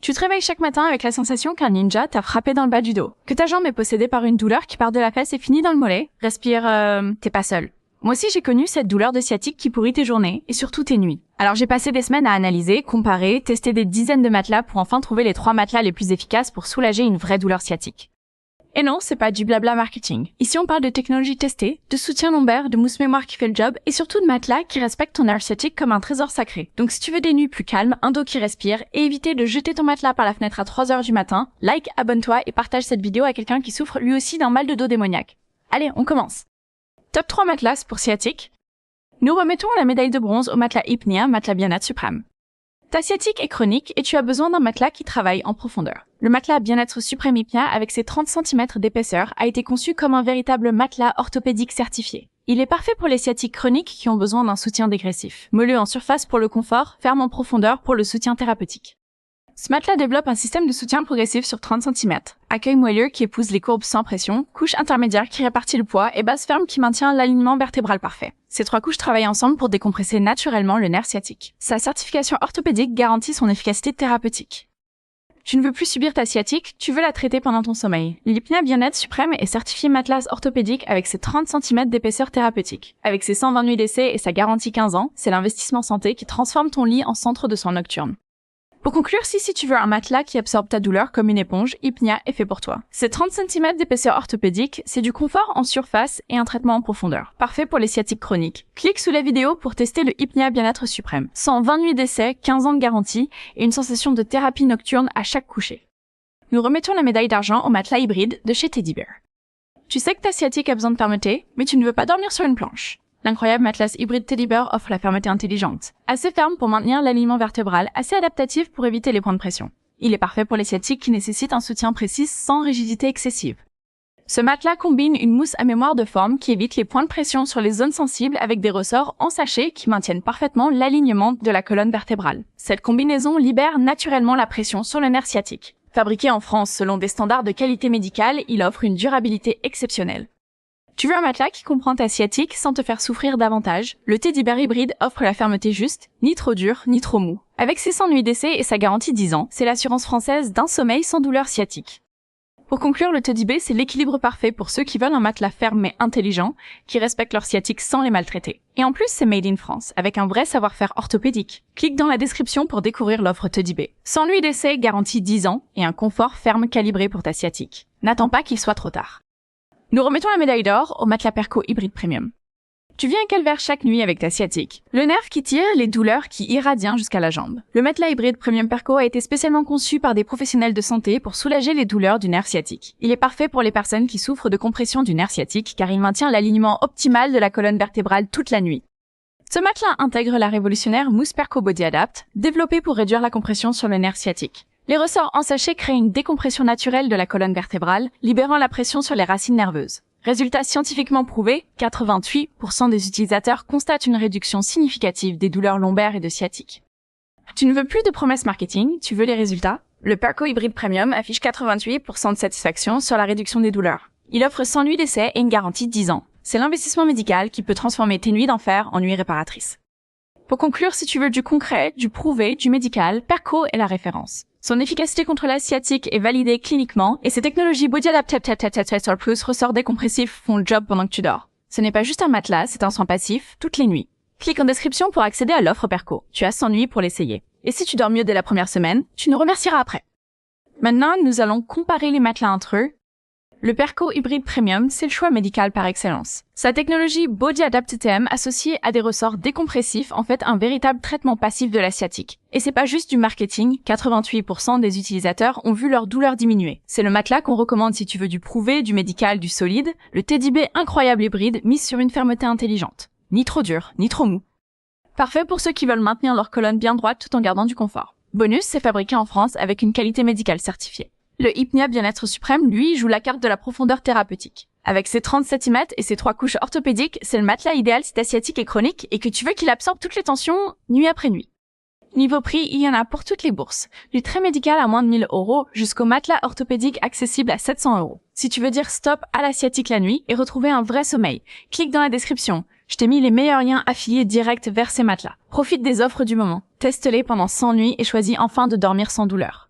Tu te réveilles chaque matin avec la sensation qu'un ninja t'a frappé dans le bas du dos, que ta jambe est possédée par une douleur qui part de la fesse et finit dans le mollet. Respire, t'es pas seul. Moi aussi j'ai connu cette douleur de sciatique qui pourrit tes journées et surtout tes nuits. Alors j'ai passé des semaines à analyser, comparer, tester des dizaines de matelas pour enfin trouver les 3 matelas les plus efficaces pour soulager une vraie douleur sciatique. Et non, c'est pas du blabla marketing. Ici on parle de technologie testée, de soutien lombaire, de mousse mémoire qui fait le job et surtout de matelas qui respectent ton nerf sciatique comme un trésor sacré. Donc si tu veux des nuits plus calmes, un dos qui respire et éviter de jeter ton matelas par la fenêtre à 3h du matin, like, abonne-toi et partage cette vidéo à quelqu'un qui souffre lui aussi d'un mal de dos démoniaque. Allez, on commence. Top 3 matelas pour sciatique. Nous remettons la médaille de bronze au matelas Hypnia, matelas bien-être suprême. Ta sciatique est chronique et tu as besoin d'un matelas qui travaille en profondeur. Le matelas Bien-être Suprême Hypnia, avec ses 30 cm d'épaisseur, a été conçu comme un véritable matelas orthopédique certifié. Il est parfait pour les sciatiques chroniques qui ont besoin d'un soutien dégressif. Moelleux en surface pour le confort, ferme en profondeur pour le soutien thérapeutique. Ce matelas développe un système de soutien progressif sur 30 cm. Accueil moelleux qui épouse les courbes sans pression, couche intermédiaire qui répartit le poids et base ferme qui maintient l'alignement vertébral parfait. Ces 3 couches travaillent ensemble pour décompresser naturellement le nerf sciatique. Sa certification orthopédique garantit son efficacité thérapeutique. Tu ne veux plus subir ta sciatique, tu veux la traiter pendant ton sommeil. L'Hypnia Bien-être Suprême est certifié matelas orthopédique avec ses 30 cm d'épaisseur thérapeutique. Avec ses 120 nuits d'essai et sa garantie 15 ans, c'est l'investissement santé qui transforme ton lit en centre de soins nocturnes. Pour conclure, si tu veux un matelas qui absorbe ta douleur comme une éponge, Hypnia est fait pour toi. Ces 30 cm d'épaisseur orthopédique, c'est du confort en surface et un traitement en profondeur. Parfait pour les sciatiques chroniques. Clique sous la vidéo pour tester le Hypnia Bien-être Suprême. 120 nuits d'essai, 15 ans de garantie et une sensation de thérapie nocturne à chaque coucher. Nous remettons la médaille d'argent au matelas hybride de chez Teddy Bear. Tu sais que ta sciatique a besoin de fermeté, mais tu ne veux pas dormir sur une planche. L'incroyable matelas hybride Teddy Bear offre la fermeté intelligente. Assez ferme pour maintenir l'alignement vertébral, assez adaptatif pour éviter les points de pression. Il est parfait pour les sciatiques qui nécessitent un soutien précis sans rigidité excessive. Ce matelas combine une mousse à mémoire de forme qui évite les points de pression sur les zones sensibles avec des ressorts en sachet qui maintiennent parfaitement l'alignement de la colonne vertébrale. Cette combinaison libère naturellement la pression sur le nerf sciatique. Fabriqué en France selon des standards de qualité médicale, il offre une durabilité exceptionnelle. Tu veux un matelas qui comprend ta sciatique sans te faire souffrir davantage? Le Teddy Bear hybride offre la fermeté juste, ni trop dur, ni trop mou. Avec ses 100 nuits d'essai et sa garantie 10 ans, c'est l'assurance française d'un sommeil sans douleur sciatique. Pour conclure, le Teddy Bear, c'est l'équilibre parfait pour ceux qui veulent un matelas ferme mais intelligent, qui respecte leur sciatique sans les maltraiter. Et en plus, c'est made in France, avec un vrai savoir-faire orthopédique. Clique dans la description pour découvrir l'offre Teddy Bear. 100 nuits d'essai, garantie 10 ans, et un confort ferme calibré pour ta sciatique. N'attends pas qu'il soit trop tard. Nous remettons la médaille d'or au matelas Perco hybride premium. Tu vis un calvaire chaque nuit avec ta sciatique. Le nerf qui tire, les douleurs qui irradient jusqu'à la jambe. Le matelas hybride premium Perco a été spécialement conçu par des professionnels de santé pour soulager les douleurs du nerf sciatique. Il est parfait pour les personnes qui souffrent de compression du nerf sciatique car il maintient l'alignement optimal de la colonne vertébrale toute la nuit. Ce matelas intègre la révolutionnaire mousse Perco Body Adapt, développée pour réduire la compression sur le nerf sciatique. Les ressorts en sachet créent une décompression naturelle de la colonne vertébrale, libérant la pression sur les racines nerveuses. Résultat scientifiquement prouvé, 88% des utilisateurs constatent une réduction significative des douleurs lombaires et de sciatique. Tu ne veux plus de promesses marketing, tu veux les résultats? Le Perco Hybride Premium affiche 88% de satisfaction sur la réduction des douleurs. Il offre 100 nuits d'essai et une garantie 10 ans. C'est l'investissement médical qui peut transformer tes nuits d'enfer en nuits réparatrices. Pour conclure, si tu veux du concret, du prouvé, du médical, Perco est la référence. Son efficacité contre la sciatique est validée cliniquement et ses technologies Body Adapt Plus ressorts décompressifs font le job pendant que tu dors. Ce n'est pas juste un matelas, c'est un soin passif toutes les nuits. Clique en description pour accéder à l'offre Perco. Tu as 100 nuits pour l'essayer. Et si tu dors mieux dès la première semaine, tu nous remercieras après. Maintenant, nous allons comparer les matelas entre eux. Le Perco Hybride Premium, c'est le choix médical par excellence. Sa technologie Body Adapt TM associée à des ressorts décompressifs en fait un véritable traitement passif de la sciatique. Et c'est pas juste du marketing, 88% des utilisateurs ont vu leur douleur diminuer. C'est le matelas qu'on recommande si tu veux du prouvé, du médical, du solide, le Teddy Bear incroyable hybride mise sur une fermeté intelligente. Ni trop dur, ni trop mou. Parfait pour ceux qui veulent maintenir leur colonne bien droite tout en gardant du confort. Bonus, c'est fabriqué en France avec une qualité médicale certifiée. Le Hypnia Bien-être Suprême, lui, joue la carte de la profondeur thérapeutique. Avec ses 30 cm et ses 3 couches orthopédiques, c'est le matelas idéal si ta sciatique est chronique et que tu veux qu'il absorbe toutes les tensions nuit après nuit. Niveau prix, il y en a pour toutes les bourses. Du très médical à moins de 1000 € jusqu'au matelas orthopédique accessible à 700 €. Si tu veux dire stop à la sciatique la nuit et retrouver un vrai sommeil, clique dans la description. Je t'ai mis les meilleurs liens affiliés directs vers ces matelas. Profite des offres du moment. Teste-les pendant 100 nuits et choisis enfin de dormir sans douleur.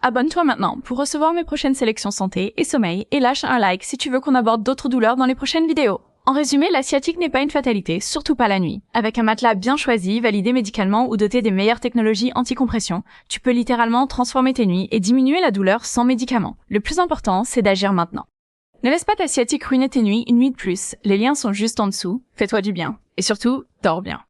Abonne-toi maintenant pour recevoir mes prochaines sélections santé et sommeil et lâche un like si tu veux qu'on aborde d'autres douleurs dans les prochaines vidéos. En résumé, la sciatique n'est pas une fatalité, surtout pas la nuit. Avec un matelas bien choisi, validé médicalement ou doté des meilleures technologies anti-compression, tu peux littéralement transformer tes nuits et diminuer la douleur sans médicaments. Le plus important, c'est d'agir maintenant. Ne laisse pas ta sciatique ruiner tes nuits une nuit de plus, les liens sont juste en dessous, fais-toi du bien. Et surtout, dors bien.